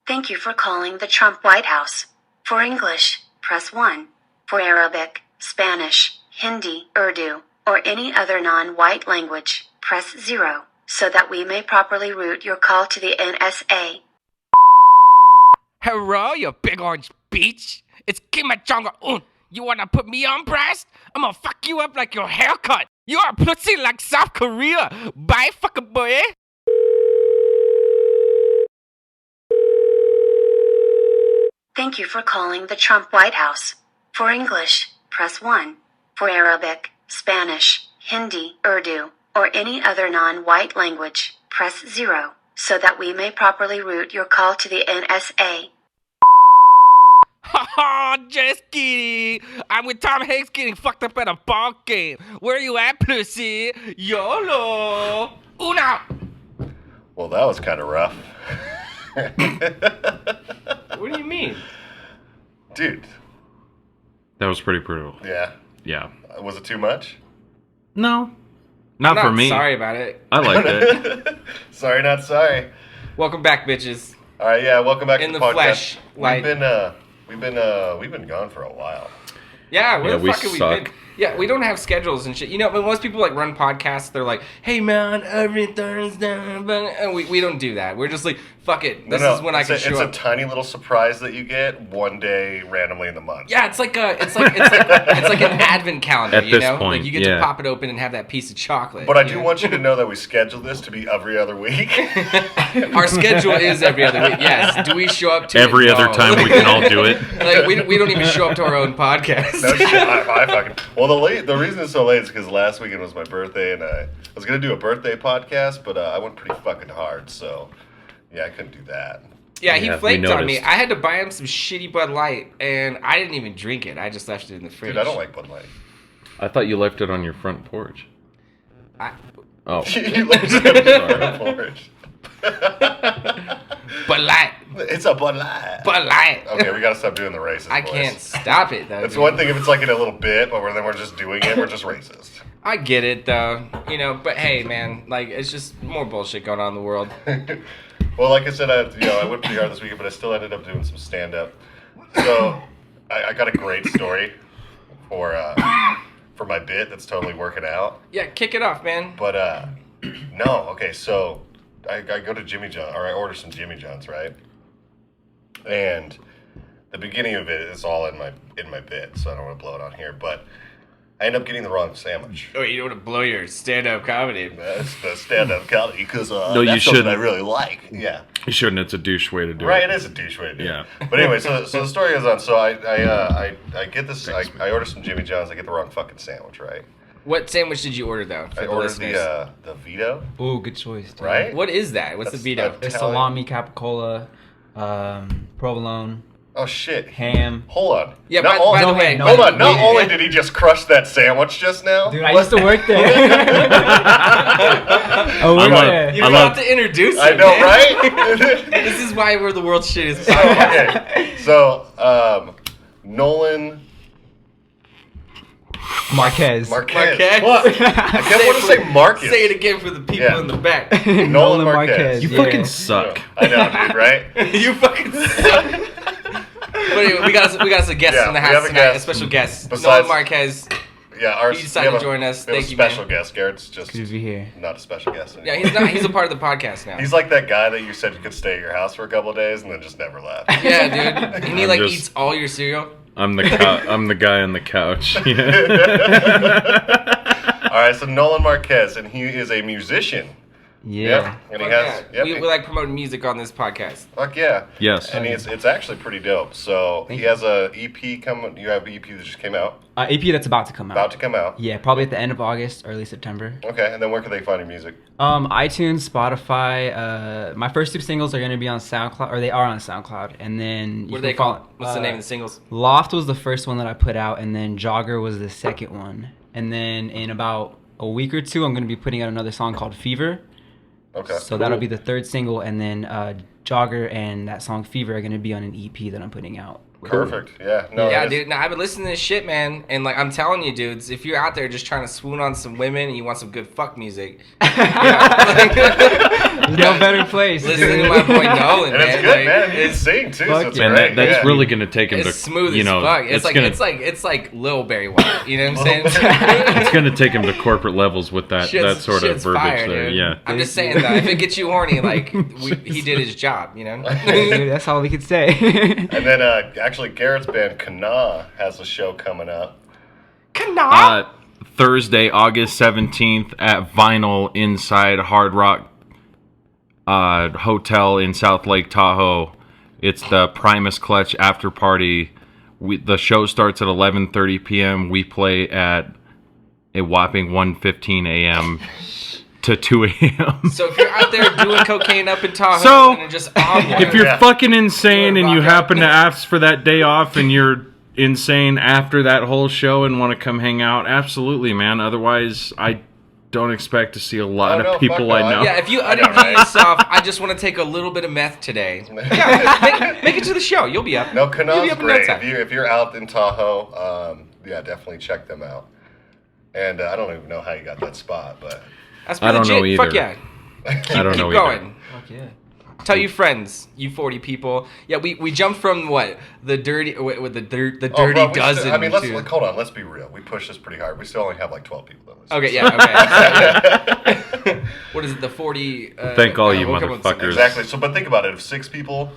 Thank you for calling the Trump White House. For English, press 1. For Arabic, Spanish, Hindi, Urdu, or any other non-white language, press 0, so that we may properly route your call to the NSA. Hello, you big orange bitch. It's Kim Chonga. You wanna put me on blast? I'm gonna fuck you up like your haircut. You are pussy like South Korea. Bye, fucker boy. Thank you for calling the Trump White House. For English, press 1. For Arabic, Spanish, Hindi, Urdu, or any other non-white language, press 0, so that we may properly route your call to the NSA. Haha, just kidding. I'm with Tom Hanks getting fucked up at a ball game. Where you at, pussy? YOLO. Una. Well, that was kind of rough. What do you mean? Dude. That was pretty brutal. Yeah. Yeah. Was it too much? No. Not for me. Sorry about it. I liked it. Sorry, not sorry. Welcome back, bitches. All right, yeah, welcome back In to the podcast. flesh, We've been gone for a while. Yeah, where Yeah, the we fuck have we suck. been? Yeah, we don't have schedules and shit. You know, when most people like run podcasts, they're like, "Hey man, every Thursday," and we don't do that. We're just like, "Fuck it, this is when I can show It's up." a tiny little surprise that you get one day randomly in the month. Yeah, it's like an advent calendar. At you this know, point, like you get yeah. to pop it open and have that piece of chocolate. But I you do know? want you to know that we schedule this to be every other week. Our schedule is every other week. Yes. Do we show up to Every it? other No. time we can all do it. Like we don't even show up to our own podcast. No shit, I fucking. Well, the reason it's so late is because last weekend was my birthday, and I was gonna do a birthday podcast, but I went pretty fucking hard, so yeah, I couldn't do that. Yeah, he Yeah, we flaked on me. noticed. I had to buy him some shitty Bud Light, and I didn't even drink it. I just left it in the fridge. Dude, I don't like Bud Light. I thought you left it on your front porch. Oh. You left it on the porch. Bud Light. It's a Bud Light. Bud Light. Okay, we gotta stop doing the racist I voice. can't stop it, though. It's dude. one thing if it's like in a little bit, but then we're just doing it. We're just racist. I get it, though. You know, but hey, man, like, it's just more bullshit going on in the world. Well, like I said, I went pretty hard this weekend, but I still ended up doing some stand-up. So I got a great story for my bit that's totally working out. Yeah, kick it off, man. But no, okay. So I go to Jimmy John, or I order some Jimmy John's, right? And the beginning of it is all in my bit, so I don't want to blow it on here. But I end up getting the wrong sandwich. Oh, you don't want to blow your stand-up comedy. That's the stand-up comedy because No, you that's something I shouldn't. really like. Yeah. You shouldn't. It's a douche way to do Right, it. it is a douche way to do Yeah. it. But anyway, so the story is on. So I get this. I order some Jimmy John's. I get the wrong fucking sandwich, right? What sandwich did you order, though, for I the ordered listeners? the Vito, Ooh, good choice. Dude. right? What is that? What's That's the veto? that- It's Italian. salami, capicola, provolone, Oh shit! ham. Hold on. Yeah, Not by the no, way, no, Hold on. Not wait, only did he just crush that sandwich just now, Dude, I used to work there. I worked love- there. you I don't love- have to introduce it, I know, man. right? This is why we're the world's shittiest So, podcast. okay. So Nolan Marquez. Marquez. What? I kept wanting to say Marcus. Say it again for the people Yeah. in the back. Nolan Marquez. You yeah. fucking suck. I know, dude. Right? You fucking suck. But anyway, we got us a guest Yeah, in the we house have a tonight, a guest. special guest. Besides- Nolan Marquez. Yeah. He decided to join us. We have Thank a you, special man. guest. Garrett's just Good to be here. not a special guest Yeah, anymore. he's a part of the podcast now. He's like that guy that you said you could stay at your house for a couple of days and then just never left. Yeah, dude. And he I'm like just- eats all your cereal. I'm the I'm the guy on the couch. All right, so Nolan Marquez, and he is a musician. Yeah. And he Fuck has. yeah. Yep, We like promoting music on this podcast. fuck yeah. Yes. And it's actually pretty dope. So he has a EP coming. You have an EP that just came out, EP that's about to come out. about to come out. Yeah, probably at the end of August, early September. Okay, and then where can they find your music? iTunes, Spotify. My first two singles are going to be on SoundCloud, or they are on SoundCloud. And then What you are they can follow- called? What's the name of the singles? Loft was the first one that I put out, and then Jogger was the second one. And then in about a week or two, I'm going to be putting out another song called Fever. Okay. So that'll be the third single, and then Jogger and that song Fever are going to be on an EP that I'm putting out. Perfect. Yeah. No. Yeah, dude. No, I've been listening to this shit, man, and like I'm telling you, dudes, if you're out there just trying to swoon on some women and you want some good fuck music, No better place. listen dude. to my boy Nolan, And man. it's good, Like, man. You can It's sing too, fuck so it's yeah. great. that's really gonna take him it's to smooth you as know fuck. It's like gonna, it's like Lil Barry White. You know what I'm saying? it's gonna take him to corporate levels with that Shit's- sort of shit's verbiage fire, there. dude. Yeah. I'm just saying that if it gets you horny, like he did his job. You know. Dude, that's all we could say. And then actually Garrett's band Kana has a show coming up. Thursday, August 17th at Vinyl inside Hard Rock Hotel in South Lake Tahoe. It's the Primus Clutch after party. The show starts at 11:30 p.m. We play at a whopping 1:15 a.m. to 2 a.m. So if you're out there doing cocaine up in Tahoe So, and just on one, If you're Yeah. fucking insane You and wanna you rock out? happen to ask for that day off and you're insane after that whole show and want to come hang out, absolutely, man. Otherwise, I don't expect to see a lot Oh, no, of people fuck I no. know. yeah, if you I know, uninvite right? yourself, I just want to take a little bit of meth today. Yeah, make it to the show. You'll be up. No, You'll be Kana's up in no great. time. If you're out in Tahoe, yeah, definitely check them out. And I don't even know how you got that spot, but That's I don't legit. know Fuck either. yeah. I don't Keep know going. either. Fuck yeah. Tell your friends, you 40 people. Yeah, we jumped from what the dirty with the dirty bro, we dozen. still- I mean, let's to- hold on. Let's be real. We pushed this pretty hard. We still only have like 12 people that listen. Okay, yeah, okay. What is it? The 40. Thank all you we'll come up with some- motherfuckers. Exactly. So, but think about it. If 6 people,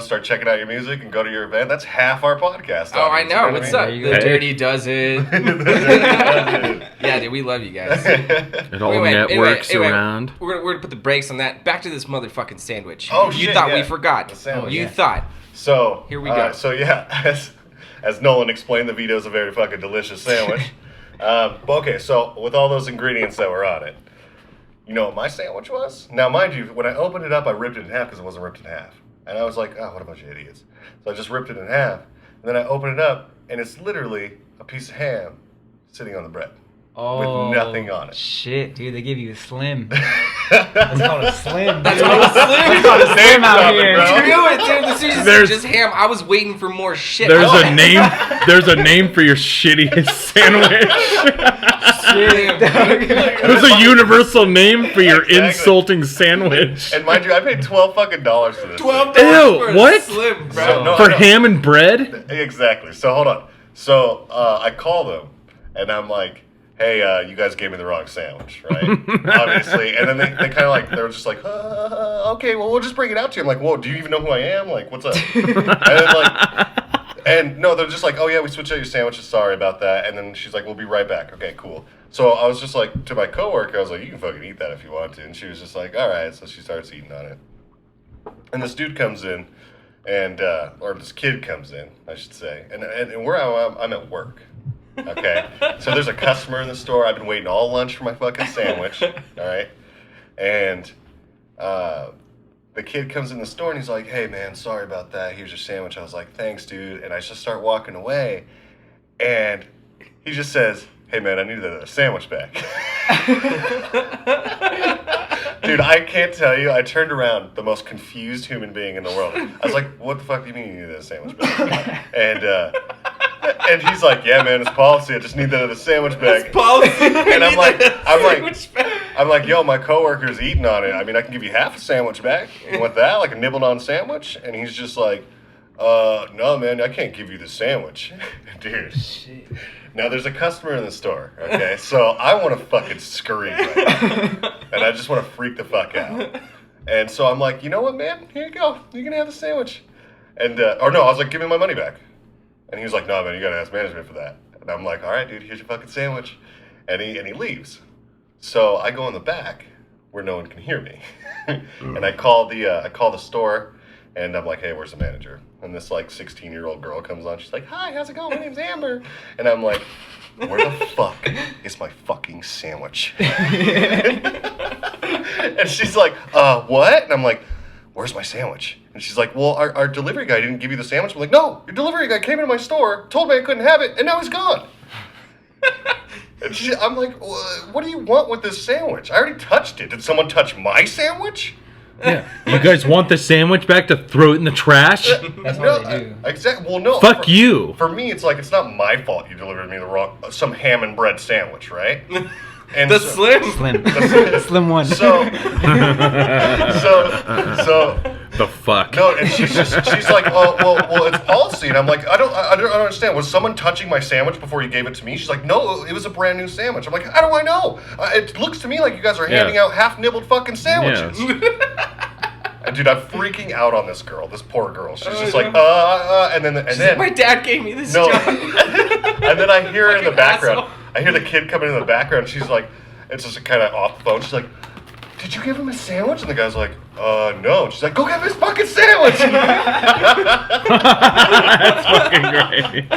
start checking out your music and go to your event, that's half our podcast. Oh, I audience, you know. what What's I up? mean? There you The go. dirty does it. It Yeah, dude, we love you guys. It all Anyway, networks anyway, around. We're gonna put the brakes on that. Back to this motherfucking sandwich. Oh, you shit, thought we yeah. forgot. The sandwich. You Yeah. thought. So Here we go. So yeah, as Nolan explained, the Vito's a very fucking delicious sandwich. Okay, so with all those ingredients that were on it, you know what my sandwich was? Now, mind you, when I opened it up, I ripped it in half because it wasn't ripped in half, and I was like, oh, what a bunch of idiots. So I just ripped it in half, and then I opened it up, and it's literally a piece of ham sitting on the bread. Oh, nothing on it. Shit, dude, they give you a slim. That's called a slim. That's dude. what I was saying. That's called a slim out dropping, here. bro. Screw it, dude. As soon as you There's- said just ham, I was waiting for more shit. There's Oh, a name. There's a name for your shittiest sandwich. Shit, dog. There's a universal name for your Exactly. insulting sandwich. And mind you, I paid $12 fucking for this. $12 Ew, for a what? slim, bro. So, no, For I know. ham and bread? Exactly. So hold on. So I call them, and I'm like, "Hey, you guys gave me the wrong sandwich, right?" Obviously. And then they kind of like, they were just like, "Okay, well, we'll just bring it out to you." I'm like, "Whoa, do you even know who I am? Like, what's up?" And then like, and no, they're just like, "Oh yeah, we switched out your sandwiches. Sorry about that." And then she's like, "We'll be right back." Okay, cool. So I was just like, to my coworker, I was like, "You can fucking eat that if you want to." And she was just like, "All right." So she starts eating on it. And this dude comes in, and or this kid comes in, I should say, and where I'm at work. Okay, so there's a customer in the store. I've been waiting all lunch for my fucking sandwich. All right, and the kid comes in the store and he's like, "Hey man, sorry about that. Here's your sandwich." I was like, "Thanks, dude." And I just start walking away, and he just says, "Hey man, I need a sandwich back." Dude, I can't tell you. I turned around, the most confused human being in the world. I was like, "What the fuck do you mean you need a sandwich back?" And he's like, "Yeah, man, it's policy. I just need that other sandwich back." Policy. And I'm like, "Yo, my coworker's eating on it. I mean, I can give you half a sandwich back. You want that, like a nibbled on sandwich?" And he's just like, "No, man, I can't give you the sandwich." Dude. Now, there's a customer in the store, okay? So I want to fucking scream right now. And I just want to freak the fuck out. And so I'm like, "You know what, man? Here you go. You can have the sandwich." And, or no, I was like, "Give me my money back." And he was like, "No, man, you got to ask management for that." And I'm like, "All right, dude, here's your fucking sandwich." And he leaves. So I go in the back where no one can hear me. And I call the store, and I'm like, "Hey, where's the manager?" And this like 16-year-old girl comes on. She's like, "Hi, how's it going? My name's Amber." And I'm like, "Where the fuck is my fucking sandwich?" And she's like, "What?" And I'm like, "Where's my sandwich?" And she's like, "Well, our delivery guy didn't give you the sandwich." I'm like, "No, your delivery guy came into my store, told me I couldn't have it, and now he's gone." And I'm like, "What do you want with this sandwich? I already touched it. Did someone touch my sandwich?" Yeah. You guys want the sandwich back to throw it in the trash? That's what they do. Exactly. Well, no. Fuck you. For me, it's like, it's not my fault you delivered me some ham and bread sandwich, right? And The slim. Slim one. So, The fuck? no, and she's like, well, it's policy, and I'm like, I don't understand. Was someone touching my sandwich before you gave it to me? She's like, no, it was a brand new sandwich. I'm like, how do I know? It looks to me like you guys are handing out half nibbled fucking sandwiches. And dude, I'm freaking out on this girl, this poor girl. She's just like, and then My dad gave me this no, job. and then I hear her in the Fucking background. asshole. I hear the kid coming in the background. She's like, it's just kind of off the phone. She's like, did you give him a sandwich? And the guy's like, no. She's like, go get him his fucking sandwich. That's fucking great.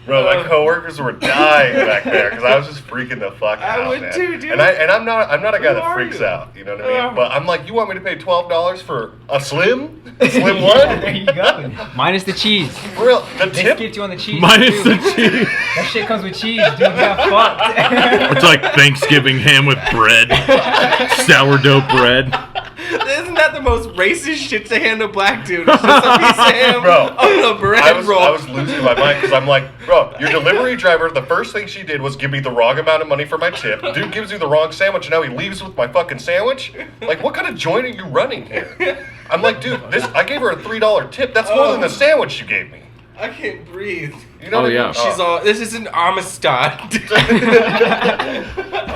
Bro, my coworkers were dying back there because I was just freaking the fuck out, I would man. too, dude. And I'm not a guy Who that are freaks you? out. You know what I mean? But I'm like, you want me to pay $12 for a slim one? There you go. Minus the cheese. For real, the They tip. skipped you on the cheese. Minus too. the cheese. That shit comes with cheese, dude. You got fucked. It's like Thanksgiving ham with bread. Sourdough bread. Isn't that the most racist shit to hand a black dude? It's just a piece of ham Bro, on a bread I was roll. losing my mind because I'm like, bro, your delivery driver, the first thing she did was give me the wrong amount of money for my tip. Dude gives you the wrong sandwich and now he leaves with my fucking sandwich? Like, what kind of joint are you running here? I'm like, dude, I gave her a $3 tip. That's more than the sandwich you gave me. I can't breathe. You know Oh, what I yeah. mean? She's all, this is an Amistad.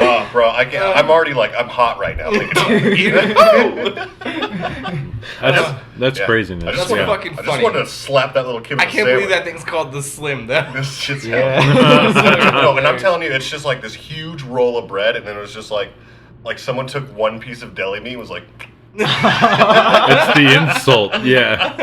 Oh, bro, I'm already like, I'm hot right now. Thinking about it. That's Yeah. craziness. I just That's wanted- fucking I just funny. wanted to slap that little kid with I the can't sandwich. believe that thing's called the Slim, though. This shit's Yeah. No, and I'm telling you, it's just like this huge roll of bread, and then it was just like someone took one piece of deli meat and was like, It's the insult. Yeah.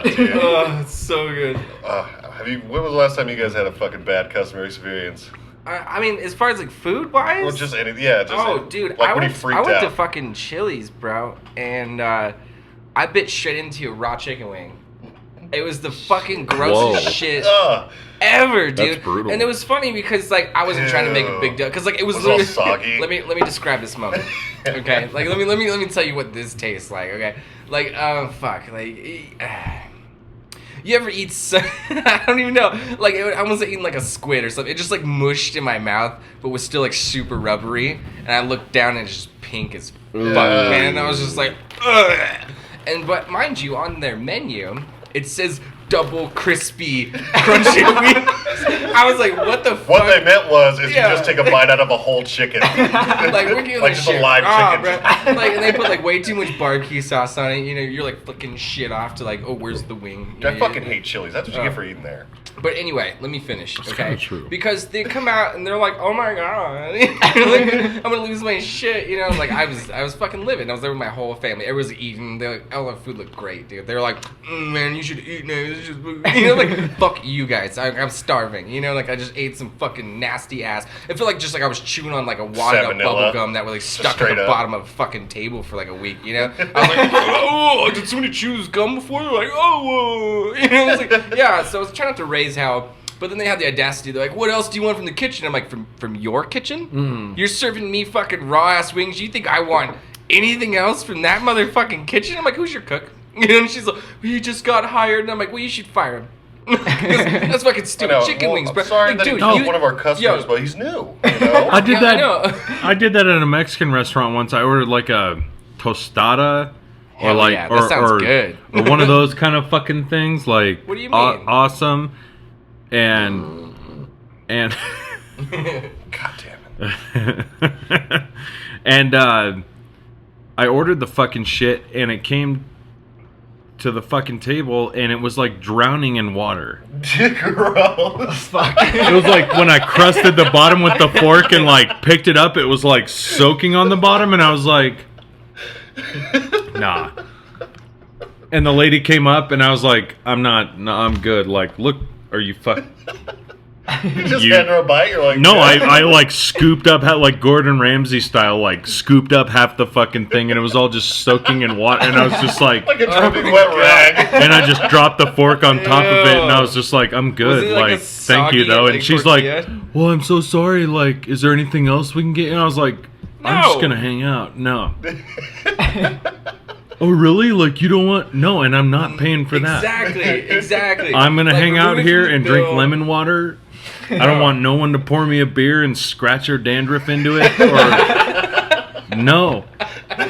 dude. Oh, it's so good. When was the last time you guys had a fucking bad customer experience? I mean, as far as like food wise, Or just anything? Yeah, just oh, dude, like I when went, you freaked I went to out. fucking Chili's, bro, and I bit straight into a raw chicken wing. It was the fucking grossest Whoa. shit Ugh. ever, dude. That's brutal. And it was funny because like I wasn't trying to make a big deal because like it was Was it all literally. soggy? let me describe this moment. Okay, like let me tell you what this tastes like. Okay, like fuck, like. You ever eat? I don't even know. Like I was eating like a squid or something. It just like mushed in my mouth, but was still like super rubbery. And I looked down and it's just pink as fuck, man. And I was just like, ugh. But mind you, on their menu, it says double crispy crunchy wings. I was like, what the fuck? What they meant was, is Yeah. you just take a bite out of a whole chicken. Like we're giving like this just shit a live raw, chicken. bro. Like and they put like way too much barbecue sauce on it. You know, you're like flicking shit off to like, oh, where's the wing? You I know, fucking hate Chili's. That's what you get for eating there. But anyway, let me finish, okay? kinda true. Because they come out and they're like, "Oh my god, like, I'm gonna lose my shit," you know? Like I was fucking living. I was there with my whole family. Everyone was eating. They're like, "Oh, the food looked great, dude." They're like, "Man, you should eat now." You know, like fuck you guys. I'm starving. You know, like I just ate some fucking nasty ass. It felt like just like I was chewing on like a wad of Salmonella. bubble gum that was like stuck at straight the up. bottom of a fucking table for like a week. You know? I was like, "Oh, did somebody chew this gum before?" They're like, "Oh," you know? It's like, yeah. So I was trying not to raise hell. But then they had the audacity. They're like, "What else do you want from the kitchen?" I'm like, "From your kitchen? You're serving me fucking raw ass wings. You think I want anything else from that motherfucking kitchen?" I'm like, "Who's your cook?" You know, and she's like, "We just got hired." And I'm like, "Well, you should fire him." That's fucking stupid. Chicken wings, bro. I'm sorry Like, that dude, he's you- one of our customers, yo. but he's new. You know? I did Yeah, I that. know. I did that at a Mexican restaurant once. I ordered like a tostada, or Hell like, yeah, that sounds good. or one of those kind of fucking things. Like, What do you mean? Awesome, and God damn it. and I ordered the fucking shit, and it came to the fucking table, and it was like drowning in water. Gross. It was like when I crusted the bottom with the fork and like picked it up, it was like soaking on the bottom, and I was like, nah. And the lady came up, and I was like, I'm good. Like, look, are you You just hand her a bite, you're like, No, yeah. I like scooped up, like Gordon Ramsay style, like scooped up half the fucking thing, and it was all just soaking in water, and I was just like Like a dripping wet rag. and I just dropped the fork on top of it, and I was just like, I'm good, Was it like a thank you soggy, though. like, And she's tortilla? like, well, I'm so sorry, like, is there anything else we can get? And I was like, I'm just gonna hang out. No. Oh really? Like you don't want? No, and I'm not paying for that. Exactly. I'm gonna Like, hang out remove it here from the and drink bill. lemon water. I don't want no one to pour me a beer and scratch their dandruff into it. Or no.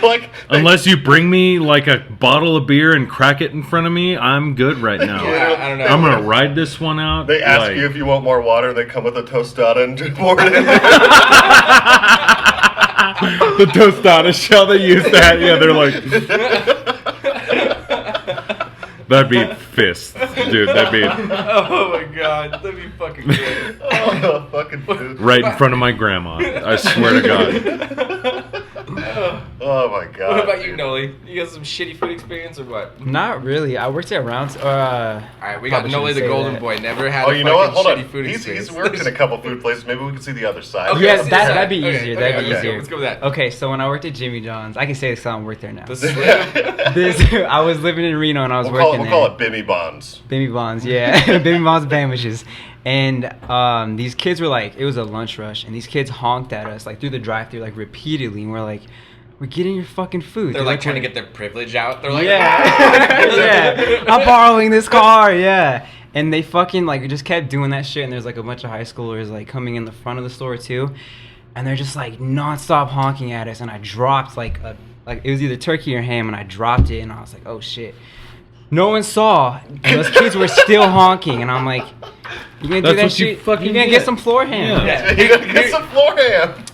Like, Unless you bring me like a bottle of beer and crack it in front of me, I'm good right now. Yeah, I don't know. I'm gonna ride this one out. they ask like- you if you want more water. They come with a tostada and just pour it in. The tostada shell, they use that. Yeah, they're like. That'd be fists, dude. That'd be Oh my god, that'd be fucking good. Oh, fucking food. right in front of my grandma. I swear to God. Oh my god. What about you, dude. Noli? You got some shitty food experience or what? Not really. I worked at Rounds. Alright, we got Probably Noli the shouldn't say golden that. boy. Never had Oh, a you know what? fucking Hold shitty on. food He's experience. worked in a couple food places. Maybe we can see the other side. Okay, Yes, let's do that'd be Okay, easier. okay, That'd be okay, easier. Let's go with that. Okay, so when I worked at Jimmy John's, I can say this because I don't work there now. The slim. This I was living in Reno and I was We'll call working it there. Bimmy Bonds. Bimmy Bonds, yeah. Bimmy Bonds sandwiches. And these kids were like, it was a lunch rush, and these kids honked at us like through the drive-thru like repeatedly, and we're like, we're getting your fucking food. They're like trying to get their privilege out. They're like, yeah, yeah. I'm borrowing this car, yeah. And they fucking like just kept doing that shit. And there's like a bunch of high schoolers like coming in the front of the store too, and they're just like nonstop honking at us. And I dropped like it was either turkey or ham, and I dropped it, and I was like, oh shit. No one saw, and those kids were still honking, and I'm like, "You gonna do That's that what you shit? fucking You gonna get. get some floor ham?" Yeah. You gotta get some floor ham.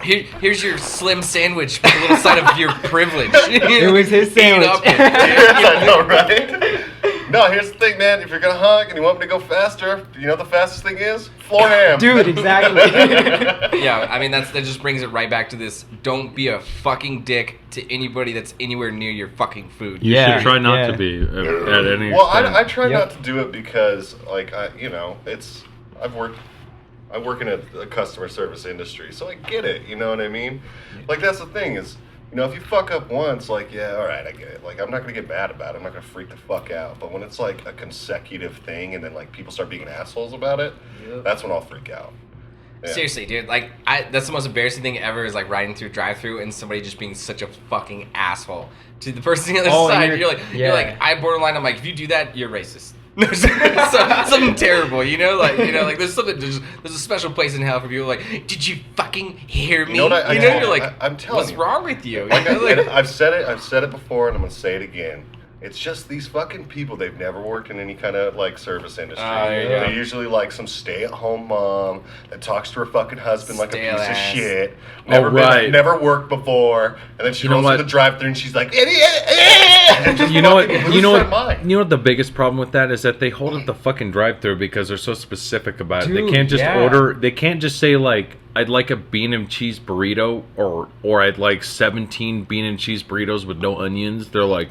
Here's your slim sandwich with a little side of your privilege. It was his Eat sandwich. up. I know, right? No, here's the thing, man. If you're gonna honk and you want me to go faster, you know what the fastest thing is? Floor ham. Dude, exactly. Yeah, I mean that just brings it right back to this. Don't be a fucking dick to anybody that's anywhere near your fucking food. You Yeah, should try not yeah. to be at any Well, extent. I try Yep. not to do it because, like, I work in a customer service industry, so I get it. You know what I mean? Like, that's the thing is, you know, if you fuck up once, like, yeah, all right, I get it. Like, I'm not gonna get mad about it. I'm not gonna freak the fuck out. But when it's like a consecutive thing, and then like people start being assholes about it, that's when I'll freak out. Yeah. Seriously, dude. Like, that's the most embarrassing thing ever is like riding through a drive-through and somebody just being such a fucking asshole to the person on the other Oh, and side. You're like, I borderline. I'm like, if you do that, you're racist. Something terrible, you know, like there's a special place in hell for people like, did you fucking hear me? You know what I you're like, I'm telling what's you. wrong with you? Like, You know, like- I've said it before, and I'm gonna say it again. It's just these fucking people. They've never worked in any kind of like service industry. There you go. They're usually like some stay-at-home mom that talks to her fucking husband like a Stale piece of ass. shit. right. Never worked before, and then she You know goes what? to the drive-thru and she's like, idiot! And just You know what? fucking You know loses her what? mind. You know what the biggest problem with that is that they hold up the fucking drive-through because they're so specific about it. They Dude, can't just yeah. order. They can't just say like, "I'd like a bean and cheese burrito," or "I'd like 17 bean and cheese burritos with no onions." They're like,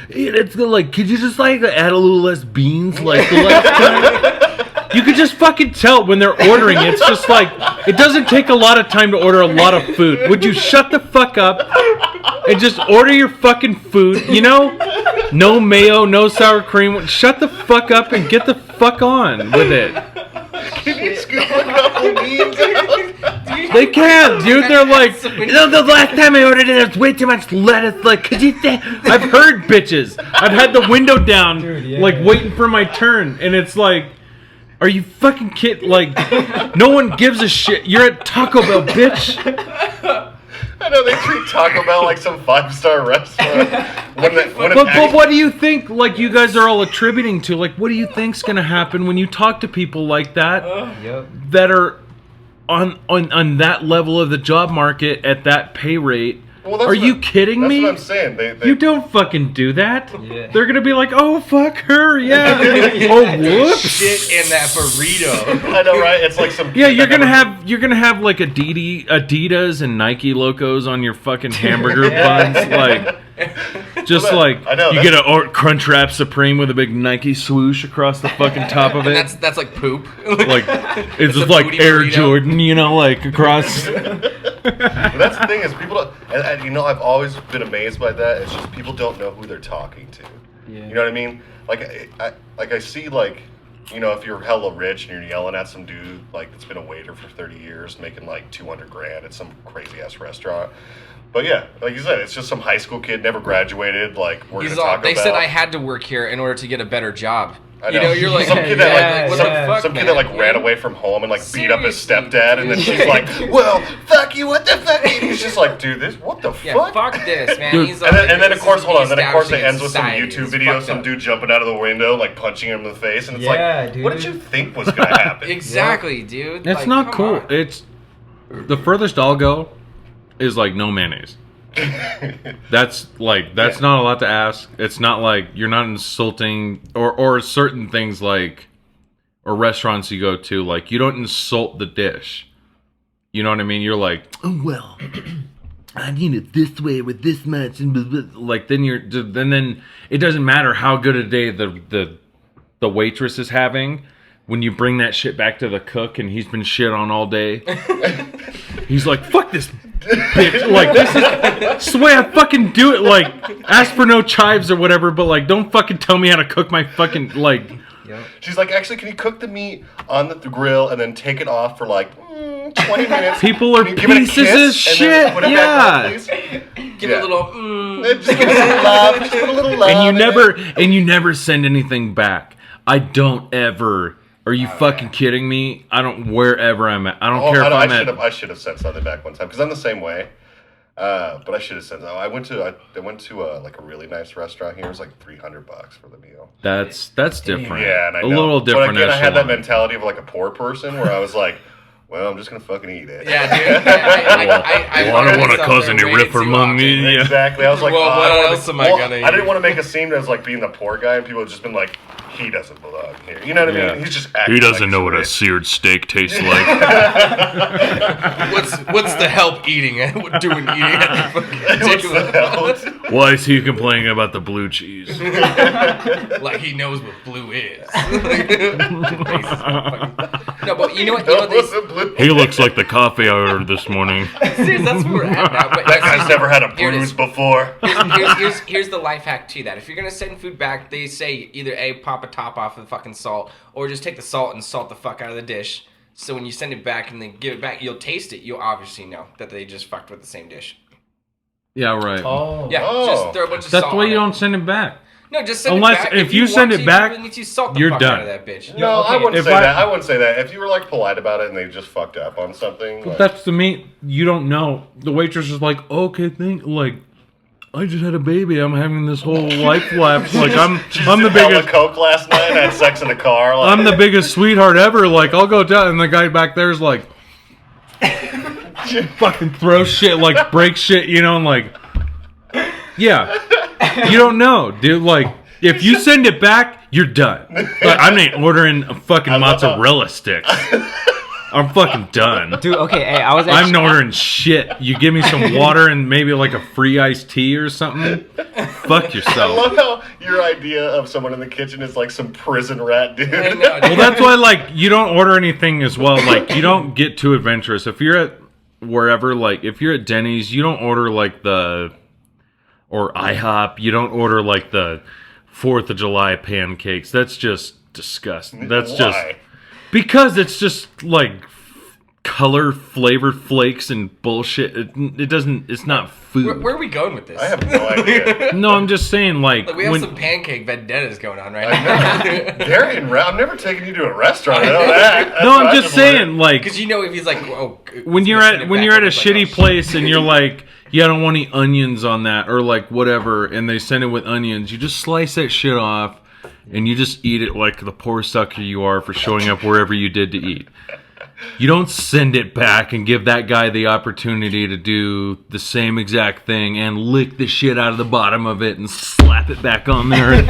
"It's like, could you just like add a little less beans like the last time?" You could just fucking tell when they're ordering. It's just like it doesn't take a lot of time to order a lot of food. Would you shut the fuck up and just order your fucking food? You know, no mayo, no sour cream. Shut the fuck up and get the fuck on with it. Can you scoop a couple beans out? They can't, dude. They're like, the last time I ordered it, there was way too much lettuce. Like, could you? I've heard bitches. I've had the window down, Dude, yeah. like waiting for my turn, and it's like, are you fucking kidding? Like, no one gives a shit. You're at Taco Bell, bitch. I know they treat Taco Bell like some 5-star restaurant. But what do you think? Like, you guys are all attributing to? Like, what do you think's gonna happen when you talk to people like that? Yep. That are on that level of the job market at that pay rate. Well, that's Are what- you kidding that's me? what I'm saying. They You don't fucking do that. Yeah. They're gonna be like, "Oh fuck her, yeah." Oh whoops. shit in that burrito. I know, right? It's like some. Yeah, you're gonna have like Adidas and Nike logos on your fucking hamburger buns, like just Well, like I know, you get a Crunchwrap Supreme with a big Nike swoosh across the fucking top of And it. that's like poop. Like it's a just like booty Air burrito. Jordan, you know, like across. But that's the thing is people don't, and you know I've always been amazed by that. It's just people don't know who they're talking to. Yeah. You know what I mean? Like I see like you know, if you're hella rich and you're yelling at some dude like that's been a waiter for 30 years making like 200 grand at some crazy ass restaurant. But yeah, like you said, it's just some high school kid, never graduated. Like we're gonna talk They about. said I had to work here in order to get a better job. I You know, you're like some kid that what the fuck, some kid man? that like ran away from home and like beat up his Seriously, stepdad, and then dude. she's like, "Well, fuck you, what the fuck?" And he's just like, "Dude, this what the Yeah, fuck?" fuck this, man. Dude. He's And then this of course, is hold on. me Then of course it establishing ends with some society. YouTube It's video, fucked some up. dude jumping out of the window, like punching him in the face, and it's Yeah, like, dude. what did you think was gonna happen? Exactly, dude. It's Like, not come cool. on. It's the furthest I'll go is like no mayonnaise. That's not a lot to ask. It's not like you're not insulting or certain things like or restaurants you go to, like you don't insult the dish. You know what I mean? You're like, oh well, I need it this way with this much, and blah, blah. Like then it doesn't matter how good a day the waitress is having. When you bring that shit back to the cook and he's been shit on all day, he's like, fuck this bitch. Like, this is the way I fucking do it. Like, ask for no chives or whatever, but like, don't fucking tell me how to cook my fucking, like. She's like, actually, can you cook the meat on the grill and then take it off for like 20 minutes? People are Can you give it a pieces kiss of and then shit, put it yeah. back on, please? Give it a little. Just give it a little love. Just put a little love. And you never send anything back. I don't ever. Are you fucking kidding me? I don't. Wherever I'm at, I don't care if I'm at. I should have sent something back one time because I'm the same way. But I should have said no. I went to like a really nice restaurant here. It was like $300 for the meal. That's different. Yeah, and I know. A little different. But again, I had that echelon. mentality of like a poor person where I was like, well, I'm just gonna fucking eat it. Yeah, dude. I Well, I don't want a cousin to rip among me. Yeah. Exactly. I was like, Well, oh, what I don't wanna else be- am I well, gonna I didn't eat? want to make a scene as like being the poor guy, and people had just been like, he doesn't belong here. You know what I Yeah. mean? He's just acting He doesn't like know he's what a rich. seared steak tastes like. What's the help eating? Doing eating at the fucking What's the hell? Why is he complaining about the blue cheese? like he knows what blue is. No, but you know what? You know What's they, the blue- He looks like the coffee I ordered this morning. Seriously, that's where we're at now. But That guy's never had a Here it bruise is. before. Here's the life hack to that. If you're gonna send food back, they say either A, pop a top off of the fucking salt, or just take the salt and salt the fuck out of the dish. So when you send it back and then give it back, you'll taste it. You'll obviously know that they just fucked with the same dish. Yeah, right. Oh. Yeah, Oh. just throw a bunch of That's salt why on you it. don't send it back. No, just send Unless- it back. if you send want it to, back, you need to salt the you're fuck done. out of that bitch. No, I okay, wouldn't if say I- that. I wouldn't say that. If you were like polite about it and they just fucked up on something, like, That's the meat. You don't know. The waitress is like, okay, I just had a baby. I'm having this whole life lapse. Like I'm the did hella biggest. coke last night. I had sex in the car. Like, I'm the biggest sweetheart ever. Like I'll go down, and the guy back there's like, fucking throw shit, like break shit, you know, and like, yeah, you don't know, dude. Like if you send it back, you're done. Like, I ain't ordering a fucking mozzarella sticks. I'm fucking done. Dude, okay, hey, I was I'm actually, not ordering shit. You give me some water and maybe like a free iced tea or something. Fuck I yourself. love how your idea of someone in the kitchen is like some prison rat dude. I know, Well, that's why like you don't order anything as well. Like you don't get too adventurous. If you're at wherever, like if you're at Denny's, you don't order like or IHOP. You don't order like the 4th of July pancakes. That's just disgusting. That's just Why? because it's just like color flavored flakes and bullshit. It doesn't. It's not food. Where are we going with this? I have no idea. No, I'm just saying like Like, we have when some pancake vendettas going on right I've now. never, they're in. I'm never taking you to a restaurant. I know that. That's no, what I'm I just saying like Because you know if he's like, oh, when he's you're gonna send it when back, you're at a it's like, shitty oh, shit. place and you're like, yeah, I don't want any onions on that or like whatever, and they send it with onions, you just slice that shit off and you just eat it like the poor sucker you are for showing up wherever you did to eat. You don't send it back and give that guy the opportunity to do the same exact thing and lick the shit out of the bottom of it and slap it back on there and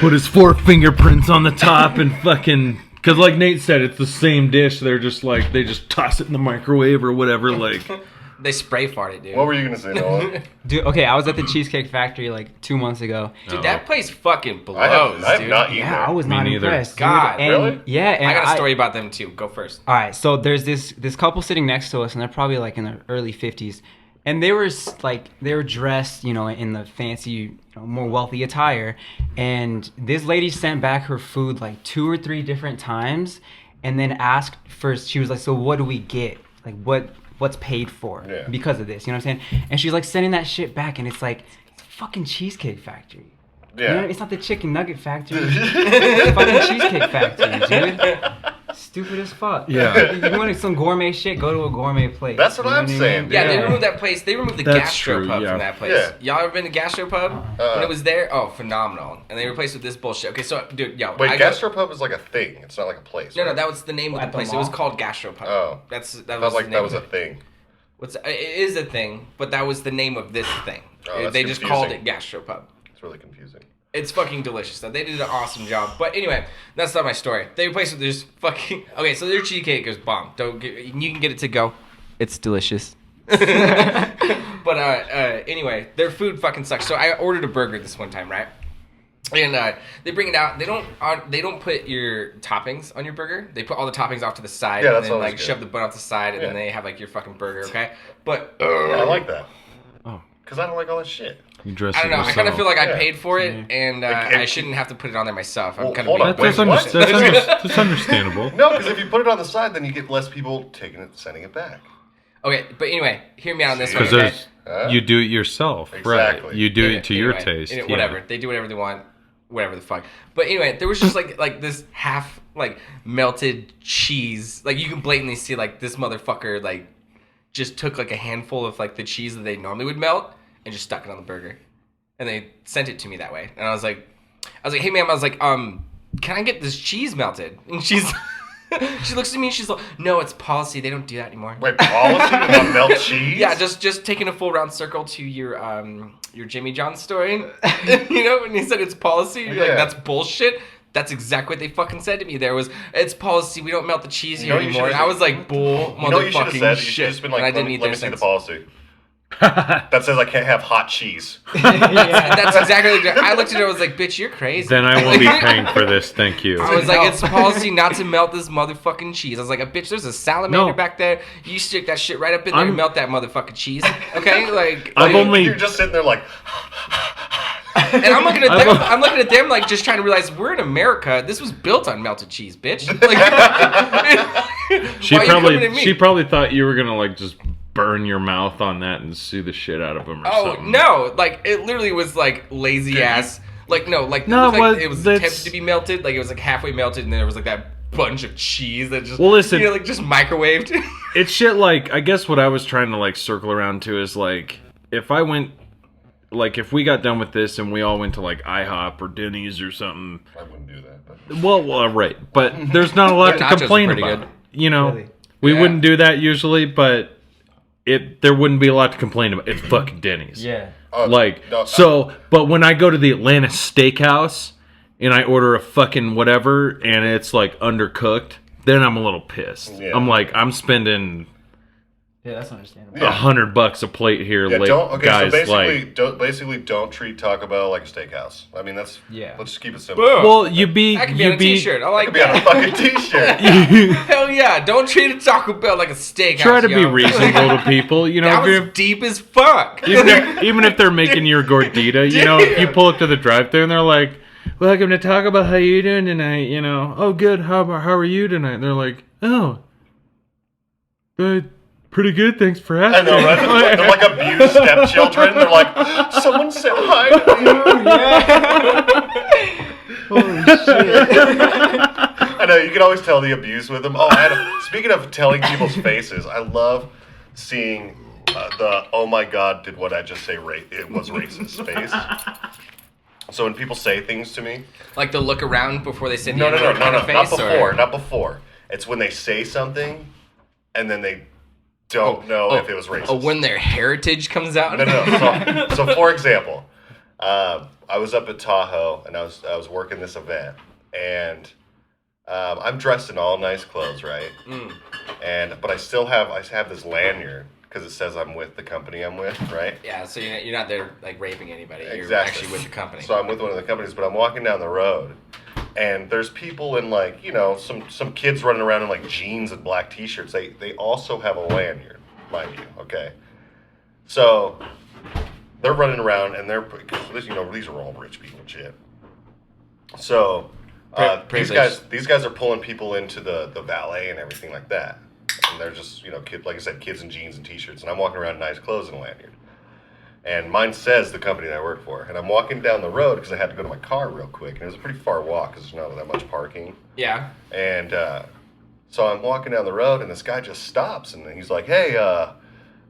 put his 4 fingerprints on the top and fucking... Because like Nate said, it's the same dish. They're just like, they just toss it in the microwave or whatever. Like, They spray farted, dude. What were you gonna say, Nolan? dude, okay, I was at the Cheesecake Factory like 2 months ago. Dude, that place fucking blows, I have dude. not eaten Yeah, I there. was Me not neither. impressed. dude. God, And- really? Yeah, and I got a story about them too. Go first. All right, so there's this couple sitting next to us, and they're probably like in their early 50s, And they were dressed, in the fancy, more wealthy attire. And this lady sent back her food like 2 or 3 different times, and then asked first. She was like, "So what do we get? Like what's paid for because of this?" You know what I'm saying? And she's like sending that shit back, and it's like it's a fucking Cheesecake Factory. Yeah. It's not the chicken nugget factory. It's the fucking Cheesecake Factory, dude. Stupid as fuck. Yeah. You want some gourmet shit? Go to a gourmet place. That's what I'm I mean? saying. Yeah, they removed that place. They removed the That's gastropub true, yeah. from that place. Yeah. Y'all ever been to gastropub? When it was there? Oh, phenomenal. And they replaced it with this bullshit. Okay, so, dude, yo. Wait, gastropub is like a thing. It's not like a place. No, right? that was the name of At the the place. It was mall? called gastropub. Oh. That Felt was like the that name was of a thing. it is a thing, but that was the name of this thing. Oh, that's They just called confusing. it gastropub. It's really confusing. It's fucking delicious. Though. They did an awesome job. But anyway, that's not my story. They replaced it with this fucking... Okay, so their cheesecake is bomb. You can get it to go. It's delicious. But anyway, their food fucking sucks. So I ordered a burger this one time, right? And they bring it out. They don't put your toppings on your burger. They put all the toppings off to the side, Yeah, and that's then always like good. shove the bun off the side, and then Yeah. they have like your fucking burger. Okay, but Yeah, I like that. Oh. Because I don't like all that shit. You dress I don't know. I kind of feel like I Yeah. paid for it, and Like, I shouldn't have to put it on there myself. I'm Well, kind hold of on. That's, Wait, what? that's understandable. No, because if you put it on the side, then you get less people taking it, sending it back. Okay, but anyway, hear me out on this one. Because Okay? Huh? you do it yourself, Exactly. right? You do it to your Anyway, taste. you know, yeah. whatever. They do whatever they want. Whatever the fuck. But anyway, there was just like this half like melted cheese. Like you can blatantly see like this motherfucker like just took like a handful of like the cheese that they normally would melt and just stuck it on the burger. And they sent it to me that way. And I was like, "Hey ma'am," I was like, can I get this cheese melted?" And she looks at me and she's like, "No, it's policy. They don't do that anymore." Wait, policy to not melt cheese? Yeah, just taking a full round circle to your Jimmy John story. You know, when he said it's policy, you're like, Yeah. that's bullshit. That's exactly what they fucking said to me. It's policy. We don't melt the cheese You here know what you anymore. And should've I was like, bull You know what you should have motherfucking said? You should shit. have just been And I like, didn't let eat me their see the sense. policy. That says I can't have hot cheese. That's exactly. I looked at her. I was like, "Bitch, you're crazy." Then I won't be paying for this. Thank you. I was like, "It's policy not to melt this motherfucking cheese." I was like, "Bitch, there's a salamander No. back there. You stick that shit right up in there I'm- and melt that motherfucking cheese." Okay, like I've only- You're just sitting there like, And I'm looking at them. I'm looking at them like just trying to realize we're in America. This was built on melted cheese, bitch. Like, She why are you coming at me? she probably thought you were gonna like just burn your mouth on that and sue the shit out of them or Oh something. no! Like it literally was like lazy ass. Like no, like No, it looked like but it was that's- attempted to be melted. Like it was like halfway melted, and then there was like that bunch of cheese that just Well, listen. you know, like just microwaved. It's shit like I guess what I was trying to like circle around to is like if I went like if we got done with this and we all went to like IHOP or Denny's or something. I wouldn't do that. But. Well, right, but there's not a lot Their to nachos are complain pretty about. good. You know, Really? we Yeah. wouldn't do that usually, but there wouldn't be a lot to complain about. It's fucking Denny's. Yeah. Oh, Like no, but when I go to the Atlanta Steakhouse and I order a fucking whatever and it's like undercooked, then I'm a little pissed. Yeah. I'm like, I'm spending Yeah, that's understandable. Yeah. $100 a plate here, Yeah, like, don't. Okay, guys. so like, basically, don't treat Taco Bell like a steakhouse. I mean, that's Yeah. Let's just keep it simple. Boom. well, you be That could be on a t-shirt. I like Could be on a that. fucking t-shirt. Hell yeah! Don't treat a Taco Bell like a steakhouse. try to be yo. reasonable to people. You know, That if was deep as fuck. even if they're making your gordita, you know, if you pull up to the drive-thru and they're like, "Welcome to Taco Bell. How you doing tonight?" You know, "Oh, good. How are you tonight?" And they're like, "Oh, good, pretty good. Thanks for I asking." know, right? They're like abused stepchildren. They're like, someone said hi to you. Holy shit. I know, you can always tell the abuse with them. Oh, speaking of telling people's faces, I love seeing the, oh my god, did what I just say it was racist face. So when people say things to me, Like the look around before they say no, kind not of face, not before. It's when they say something and then they don't know if it was racist. Oh, when their heritage comes out. No. So for example, I was up at Tahoe and I was working this event, and I'm dressed in all nice clothes, right? But I have this lanyard because it says I'm with the company I'm with, right? Yeah, so you're not there like raping anybody. You're Exactly. actually with the company. So I'm with one of the companies, but I'm walking down the road, and there's people in like, you know, some kids running around in like jeans and black t-shirts. They also have a lanyard, mind you, okay? So they're running around, and these are all rich people and shit. So these guys are pulling people into the valet and everything like that, and they're just like I said, kids in jeans and t-shirts, and I'm walking around in nice clothes and a lanyard. And mine says the company that I work for. And I'm walking down the road because I had to go to my car real quick. And it was a pretty far walk because there's not that much parking. Yeah. And so I'm walking down the road, and this guy just stops. And he's like, hey, I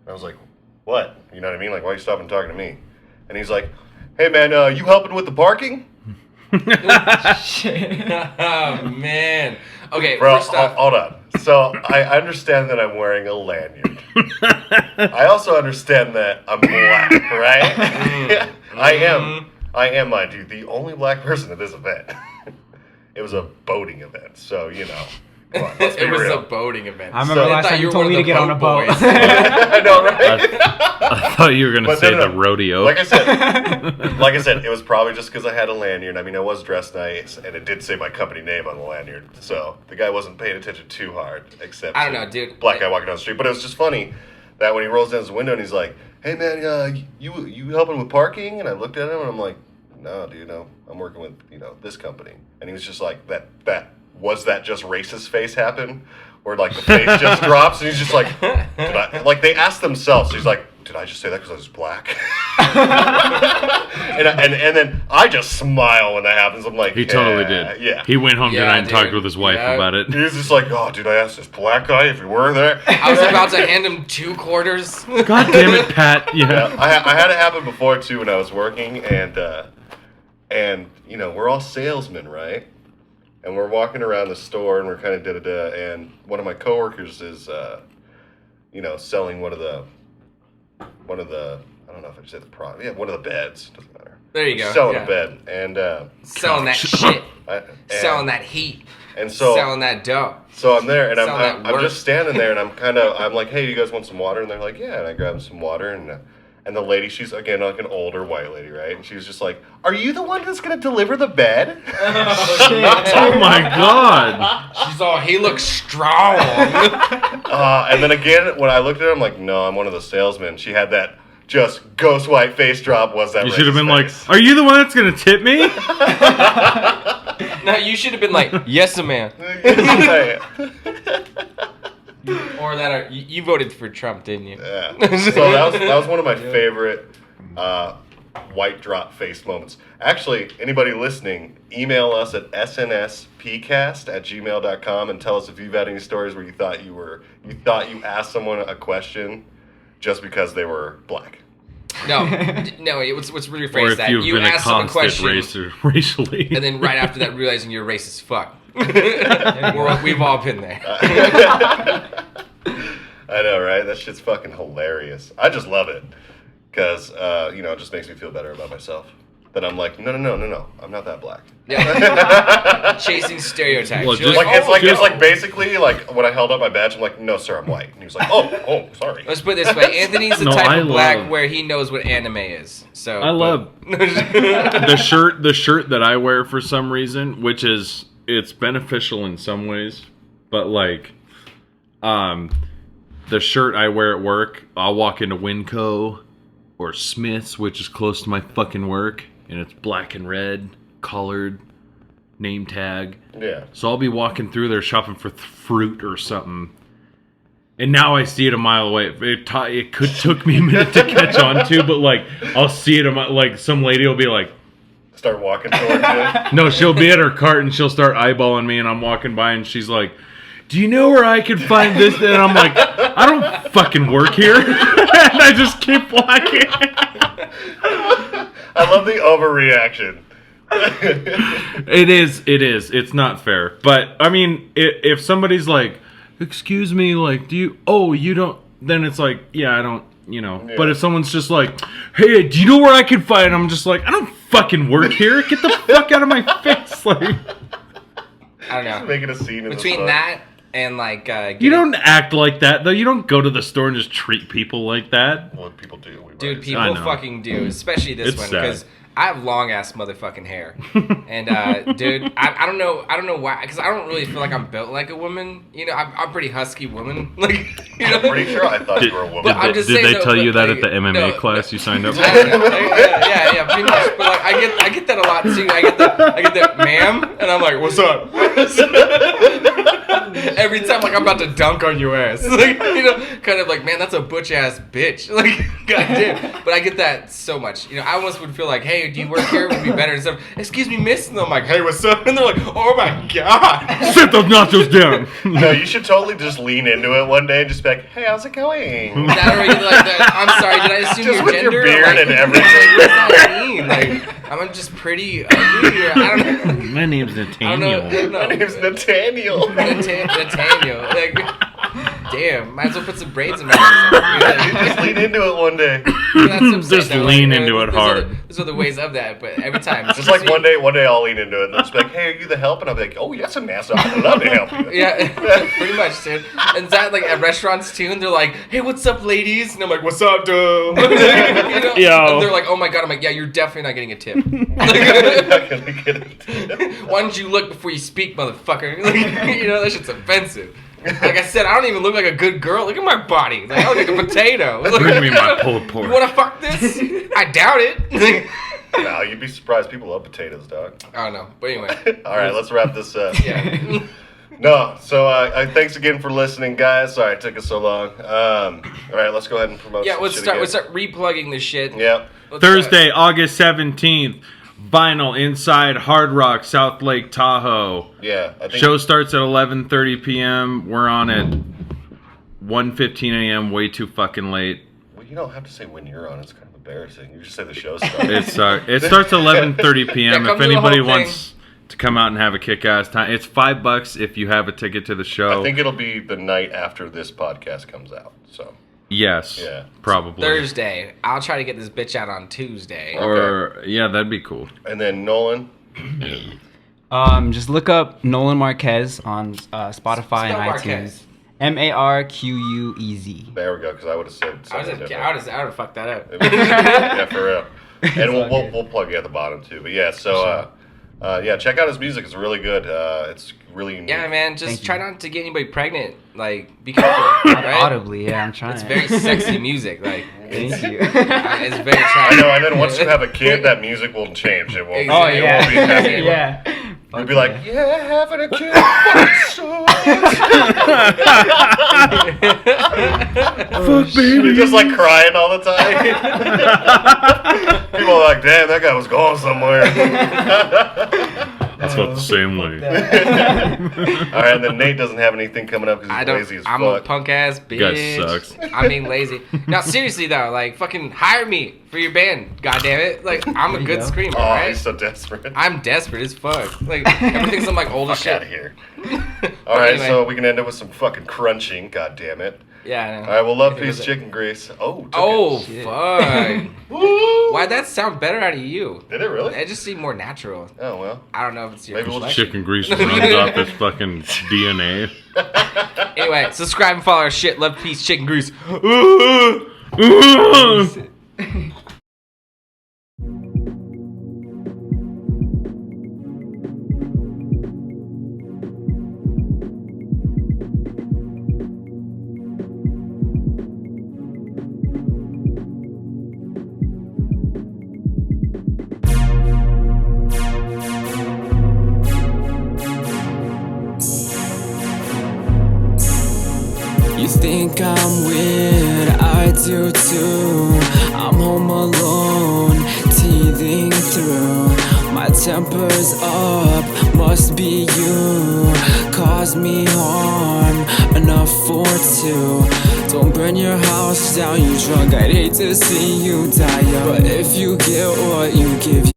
was like, what? You know what I mean? Like, why are you stopping talking to me? And he's like, hey, man, you helping with the parking? Shit. Oh, man. Okay, Bro, first off. hold on. So I understand that I'm wearing a lanyard. I also understand that I'm black, right? I am, mind you, the only black person at this event. It was a boating event, so come on, let's be It was real. a boating event. I remember last time you told me to get on a boat. I know, right? I thought you were gonna say the rodeo. Like I said, it was probably just because I had a lanyard. I mean, I was dressed nice, and it did say my company name on the lanyard, so the guy wasn't paying attention too hard. Except I don't know, dude. Black guy walking down the street, but it was just funny that when he rolls down his window and he's like, "Hey man, you helping with parking?" And I looked at him and I'm like, "No, dude, no, I'm working with this company." And he was just like, "That was that just racist face happen?" Where like the face just drops and he's just like, like they asked themselves. So he's like, did I just say that because I was black? and then I just smile when that happens. I'm like, He totally did. Yeah. He went home tonight and talked dude. with his wife about it. He was just like, oh, dude, I asked this black guy if he were there. I was about to hand him 2 quarters. God damn it, Pat. Yeah. I had it happen before too when I was working, and we're all salesmen, right? And we're walking around the store, and we're kind of da-da-da, and one of my coworkers is, selling one of the, I don't know if I should say the product, yeah, one of the beds, doesn't matter. There you go. Selling a bed, and selling that shit. and- Selling that heat. and so Selling that dough. So I'm there, and Selling that I'm work. just standing there, and I'm like, hey, do you guys want some water? And they're like, yeah, and I grab some water, and the lady, she's, again, like an older white lady, right? And she was just like, are you the one that's going to deliver the bed? Oh my God. She's all, he looks strong. And then again, when I looked at her, I'm like, no, I'm one of the salesmen. She had that just ghost white face drop. Was that You should have been face. like, are you the one that's going to tip me? No, you should have been like, yes, ma'am. Yeah. Or that, you voted for Trump, didn't you? Yeah. So that was one of my favorite white drop face moments. Actually, anybody listening, email us at snspcast@gmail.com and tell us if you've had any stories where you thought you asked someone a question just because they were black. No, what's really Or rephrase if that. you've You been asked them a accosted question, racially. and then right after that realizing you're racist as fuck. We've all been there. I know, right? That shit's fucking hilarious. I just love it because it just makes me feel better about myself. That I'm like, no, I'm not that black. Yeah. Chasing stereotypes. Well, You're just- It's like basically like when I held up my badge, I'm like, no, sir, I'm white. And he was like, oh, sorry. Let's put it this way: Anthony's the No, type I of black love- where he knows what anime is. So I love the shirt that I wear for some reason, which is it's beneficial in some ways, but like the shirt I wear at work, I'll walk into Winco or Smith's, which is close to my fucking work, and it's black and red, colored, name tag. Yeah. So I'll be walking through there shopping for fruit or something. And now I see it a mile away. It took me a minute to catch on to, but like I'll see it like some lady will be like, Start walking towards you. no, she'll be at her cart and she'll start eyeballing me, and I'm walking by and she's like, do you know where I can find this? And I'm like, I don't fucking work here. And I just keep walking. I love the overreaction. It is. It's not fair. But I mean, if somebody's like, excuse me, like, you don't, then it's like, yeah, I don't, Yeah. But if someone's just like, hey, do you know where I can find? I'm just like, I don't fucking work here. Get the fuck out of my face. Like, I don't know. Making a scene in the Between sun. that and like, you don't act like that, though. You don't go to the store and just treat people like that. Well, people do. dude, I people know. fucking do, especially this It's one sad. because I have long ass motherfucking hair, and dude, I don't know why, because I don't really feel like I'm built like a woman. You know, I'm pretty husky woman. Like, you know, I'm pretty sure I thought you were a woman. But I'm Did just they saying, tell no, you but, that like, at the MMA no, class you signed up for? yeah, pretty much. But like, I get that a lot too. I get that, ma'am, and I'm like, what's up? Every time, like, I'm about to dunk on your ass. Like, you know, kind of like, man, that's a butch ass bitch. Like, goddamn. But I get that so much. You know, I almost would feel like, hey, do you work here? Would be better and stuff. Excuse me, miss. And I'm like, hey, what's up? And they're like, oh my god. Sit those nachos down. No, you should totally just lean into it one day and just be like, hey, how's it going? That or either like that, I'm sorry, did I assume Just your with gender? your beard Like, and everything. Like, what does that mean? Like, I'm just pretty ugly, or I don't know. My name's I don't know. Nathaniel. My name's Nathaniel. Nathaniel. Like, damn, might as well put some braids in my hair. You just lean into it one day. That's what I'm saying, Just though. lean Like, into it there's hard. There's other ways of that, but every time. Just like one day I'll lean into it and they'll just be like, hey, are you the help? And I'll be like, oh, yes, I'm NASA. I'd love to help you. Yeah, pretty much, dude. And that, like, at restaurants, too, and they're like, hey, what's up, ladies? And I'm like, what's up, dude? You know? Yo. And they're like, oh my god. I'm like, yeah, you're definitely not getting a tip. You're not gonna get it. Why don't you look before you speak, motherfucker? Like, you know, that shit's offensive. Like I said, I don't even look like a good girl. Look at my body. Like, I look like a potato. Bring me my pulled pork. You wanna fuck this? I doubt it. No, you'd be surprised. People love potatoes, dog. I don't know. But anyway. All right, let's wrap this up. Yeah. No, so thanks again for listening, guys. Sorry it took us so long. All right, let's go ahead and promote. Yeah, some let's shit start. again. Let's start replugging this shit. Yep. Let's, Thursday, August 17th. Vinyl inside Hard Rock, South Lake Tahoe. Yeah, I think. Show starts at 11:30 p.m. We're on at 1:15 a.m. Way too fucking late. Well, you don't have to say when you're on. It's kind of embarrassing. You just say the show starts. It starts at 11:30 p.m. Yeah, if come to the anybody whole wants to come out and have a kick-ass time, it's $5 if you have a ticket to the show. I think it'll be the night after this podcast comes out. So. Yes. Yeah. Probably. Thursday. I'll try to get this bitch out on Tuesday. Or yeah, that'd be cool. And then Nolan. Just look up Nolan Marquez on Spotify Spell and Marquez. iTunes. Marquez. There we go. Because I would have said I would something different. have fucked that up. Yeah, for real. And we'll plug you at the bottom too. But yeah, so yeah, check out his music. It's really good. It's really unique. Yeah, man. Just Thank try you. not to get anybody pregnant. Like, be careful. Right? Audibly, yeah, I'm trying. It's very sexy music. Like, Thank you. it's very I attractive. know. And then once you have a kid, that music will change. It won't. Oh, it yeah. won't be happy. Yeah. You'll be like, yeah, having a kid. Fuck, baby. You're just like crying all the time. People are like, damn, that guy was going somewhere. I felt the same way. All right, and then Nate doesn't have anything coming up because he's lazy as I'm fuck. a punk ass bitch. Guy sucks. I mean, lazy. Now, seriously though, like, fucking hire me for your band. God damn it. Like, I'm a you good go. screamer, Oh, right? he's so desperate. I'm desperate as fuck. Like, everyone thinks I'm like old as Fuck shit. out of here. All right, Anyway. so we can end it with some fucking crunching. God damn it. Yeah, I know. All right, well, love, Anything peace, with it. chicken grease. Oh, took Oh, it. Shit. fuck. Woo! Why'd that sound better out of you? Did it really? It just seemed more natural. Oh, well. I don't know if it's your Maybe we'll complexion. Chicken grease runs off his fucking DNA. Anyway, subscribe and follow our shit. Love, peace, chicken grease. You think I'm weird, I do too. I'm home alone, teething through. My temper's up, must be you. Cause me harm, enough for two. Don't burn your house down, you drunk. I'd hate to see you die young. But if you get what you give,